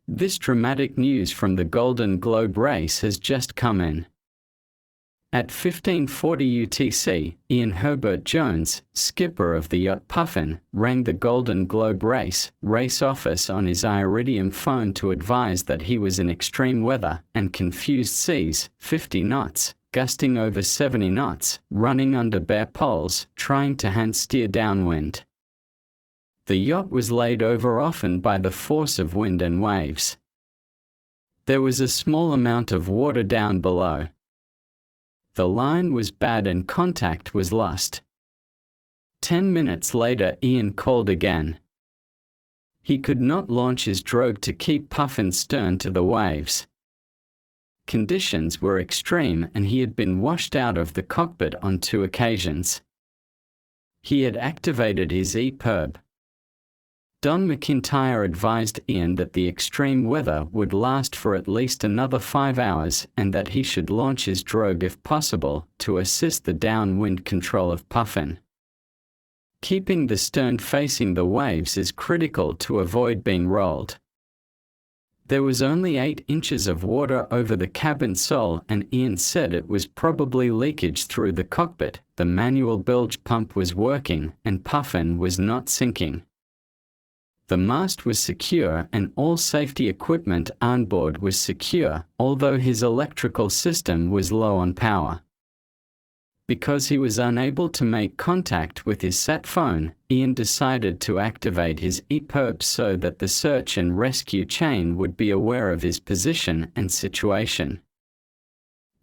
This dramatic news from the Golden Globe Race has just come in. At 15:40 UTC, Ian Herbert Jones, skipper of the yacht Puffin, rang the Golden Globe Race office on his Iridium phone to advise that he was in extreme weather and confused seas, 50 knots, gusting over 70 knots, running under bare poles, trying to hand steer downwind. The yacht was laid over often by the force of wind and waves. There was a small amount of water down below. The line was bad and contact was lost. 10 minutes later Ian called again. He could not launch his drogue to keep Puffin's stern to the waves. Conditions were extreme and he had been washed out of the cockpit on 2 occasions. He had activated his EPIRB. Don McIntyre advised Ian that the extreme weather would last for at least another 5 hours and that he should launch his drogue if possible to assist the downwind control of Puffin. Keeping the stern facing the waves is critical to avoid being rolled. There was only 8 inches of water over the cabin sole and Ian said it was probably leakage through the cockpit, the manual bilge pump was working and Puffin was not sinking. The mast was secure and all safety equipment on board was secure, although his electrical system was low on power. Because he was unable to make contact with his sat phone, Ian decided to activate his EPIRB so that the search and rescue chain would be aware of his position and situation.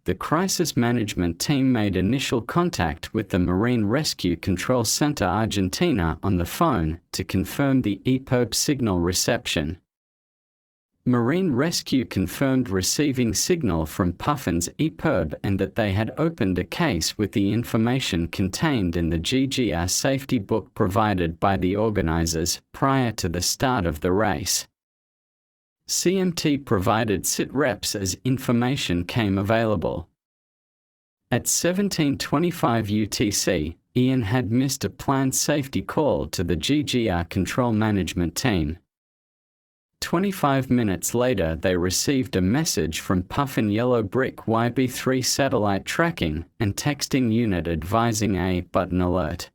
The Crisis Management Team made initial contact with the Marine Rescue Control Center Argentina on the phone to confirm the EPIRB signal reception. Marine Rescue confirmed receiving signal from Puffin's EPIRB and that they had opened a case with the information contained in the GGR safety book provided by the organizers prior to the start of the race. CMT provided sit reps as information came available. At 17:25 UTC, Ian had missed a planned safety call to the GGR Control Management Team. 25 minutes later they received a message from Puffin Yellow Brick YB3 satellite tracking and texting unit advising a button alert.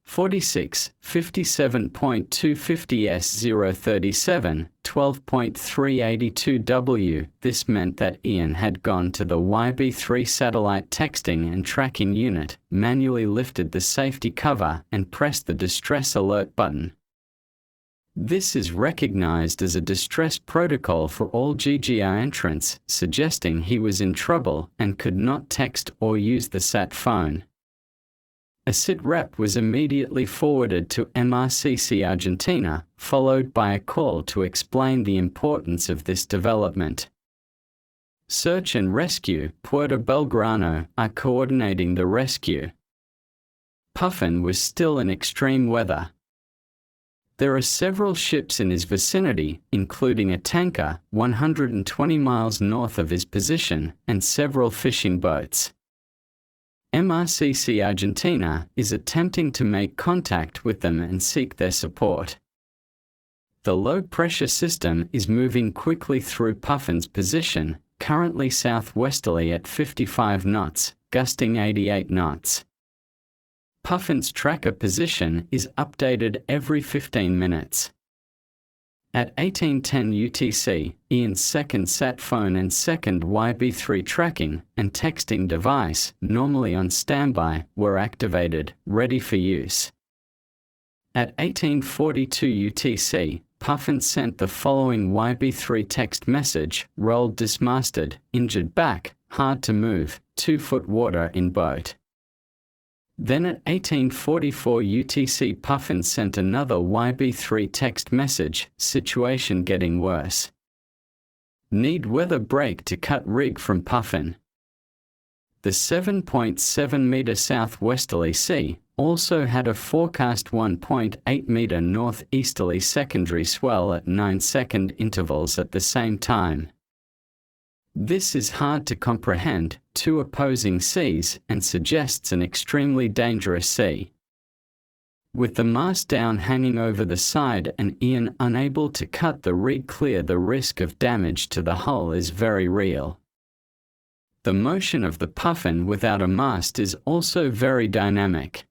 46, 57.250 S037, 12.382W. This meant that Ian had gone to the YB3 satellite texting and tracking unit, manually lifted the safety cover and pressed the distress alert button. This is recognized as a distress protocol for all GGR entrants, suggesting he was in trouble and could not text or use the sat phone. A sit rep was immediately forwarded to MRCC Argentina, followed by a call to explain the importance of this development. Search and Rescue, Puerto Belgrano, are coordinating the rescue. Puffin was still in extreme weather. There are several ships in his vicinity, including a tanker 120 miles north of his position, and several fishing boats. MRCC Argentina is attempting to make contact with them and seek their support. The low-pressure system is moving quickly through Puffin's position, currently southwesterly at 55 knots, gusting 88 knots. Puffin's tracker position is updated every 15 minutes. At 18:10 UTC, Ian's second sat phone and second YB3 tracking and texting device, normally on standby, were activated, ready for use. At 18:42 UTC, Puffin sent the following YB3 text message: rolled dismasted, injured back, hard to move, 2-foot water in boat. Then at 18:44 UTC Puffin sent another YB3 text message, situation getting worse. Need weather break to cut rig from Puffin. The 7.7-meter southwesterly sea also had a forecast 1.8-meter northeasterly secondary swell at 9-second intervals at the same time. This is hard to comprehend, 2 opposing seas, and suggests an extremely dangerous sea. With the mast down hanging over the side and Ian unable to cut the rig clear, the risk of damage to the hull is very real. The motion of the puffin without a mast is also very dynamic.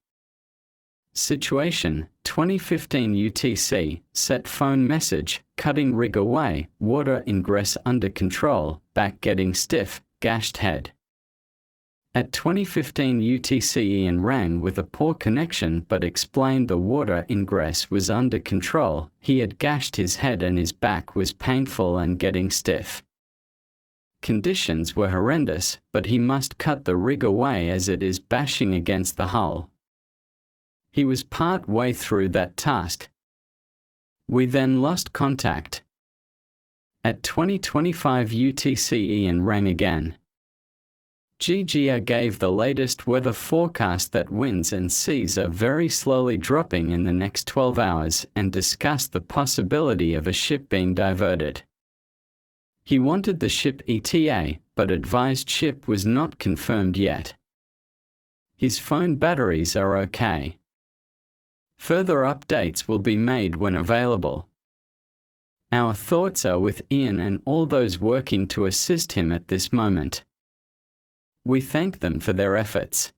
Situation: 2015 UTC, set phone message, cutting rig away, water ingress under control, back getting stiff, gashed head. At 2015 UTC, Ian rang with a poor connection but explained the water ingress was under control. He had gashed his head and his back was painful and getting stiff. Conditions were horrendous, but he must cut the rig away as it is bashing against the hull. He was part way through that task. We then lost contact. At 2025 UTC, Ian rang again. GGR gave the latest weather forecast that winds and seas are very slowly dropping in the next 12 hours and discussed the possibility of a ship being diverted. He wanted the ship ETA, but advised ship was not confirmed yet. His phone batteries are okay. Further updates will be made when available. Our thoughts are with Ian and all those working to assist him at this moment. We thank them for their efforts.